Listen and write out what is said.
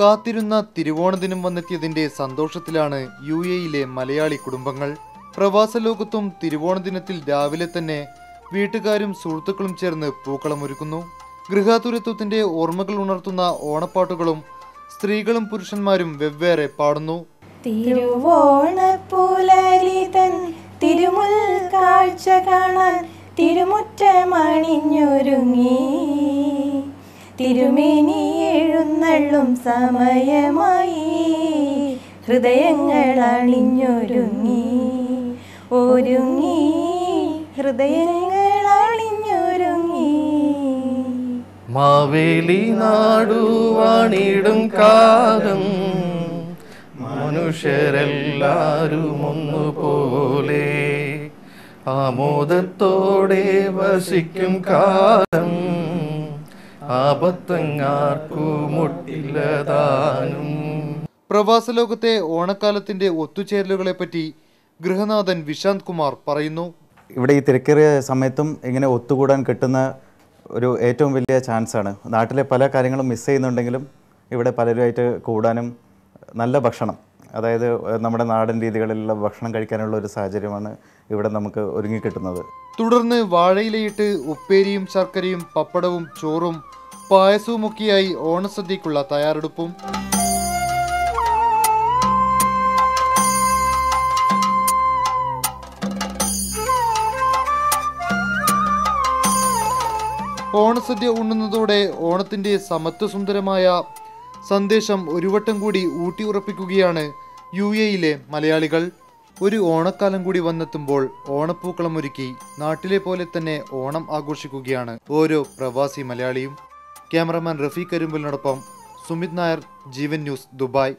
കാത്തിരുന്ന തിരുവോണ ദിനം വന്നെത്തിയതിന്റെ സന്തോഷത്തിലാണ് യുഎഇയിലെ മലയാളി കുടുംബങ്ങൾ. പ്രവാസ ലോകത്തും തിരുവോണ ദിനത്തിൽ രാവിലെ തന്നെ വീട്ടുകാരും സുഹൃത്തുക്കളും ചേർന്ന് പൂക്കളമൊരുക്കുന്നു. ഗൃഹാതുരത്വത്തിന്റെ ഓർമ്മകൾ ഉണർത്തുന്ന ഓണപ്പാട്ടുകളും സ്ത്രീകളും പുരുഷന്മാരും വെവ്വേറെ പാടുന്നു. തിരുവോണപ്പുലരിതൻ തിരുമുൽ കാഴ്ച കാണാൻ തിരുമുറ്റമണിഞ്ഞൊരുങ്ങി, തിരുമേനി എഴുന്നള്ളും സമയമായി ഹൃദയങ്ങൾ അണിഞ്ഞൊരുങ്ങി, ഒരുങ്ങി ഹൃദയങ്ങൾ അണിഞ്ഞൊരുങ്ങി. മാവേലി നാടുവാണിടും കാലം മനുഷ്യരെല്ലാരും ഒന്നുപോലെ ആമോദത്തോടെ വസിക്കും കാലം ആപത്തങ്ങാർക്കുമുട്ടില്ലതാനും. പ്രവാസ ലോകത്തെ ഓണക്കാലത്തിന്റെ ഒത്തുചേരലുകളെ പറ്റി ഗൃഹനാഥൻ വിശാന്ത് കുമാർ പറയുന്നു. ഇവിടെ ഈ തിരക്കേറിയ സമയത്തും ഇങ്ങനെ ഒത്തുകൂടാൻ കിട്ടുന്ന ഒരു ഏറ്റവും വലിയ ചാൻസാണ്. നാട്ടിലെ പല കാര്യങ്ങളും മിസ് ചെയ്യുന്നുണ്ടെങ്കിലും ഇവിടെ പലരുമായിട്ട് കൂടാനും നല്ല ഭക്ഷണം, അതായത് നമ്മുടെ നാടൻ രീതികളിലുള്ള ഭക്ഷണം കഴിക്കാനുള്ള ഒരു സാഹചര്യമാണ് ഇവിടെ നമുക്ക് ഒരുങ്ങിക്കിട്ടുന്നത്. തുടർന്ന് വാഴയിലയിട്ട് ഉപ്പേരിയും ശർക്കരയും പപ്പടവും ചോറും പായസവുമൊക്കെയായി ഓണസദ്യക്കുള്ള തയ്യാറെടുപ്പും. ഓണസദ്യ ഉണ്ണുന്നതോടെ ഓണത്തിന്റെ സമത്വസുന്ദരമായ സന്ദേശം ഒരു വട്ടം കൂടി ഊട്ടിയുറപ്പിക്കുകയാണ് യുഎഇയിലെ മലയാളികൾ. ഒരു ഓണക്കാലം കൂടി വന്നെത്തുമ്പോൾ ഓണപ്പൂക്കളമൊരുക്കി നാട്ടിലെ പോലെ തന്നെ ഓണം ആഘോഷിക്കുകയാണ് ഓരോ പ്രവാസി മലയാളിയും. ക്യാമറമാൻ റഫീഖ് കരിമ്പലിനോടൊപ്പം സുമിത് നായർ, ജീവൻ ന്യൂസ്, ദുബായ്.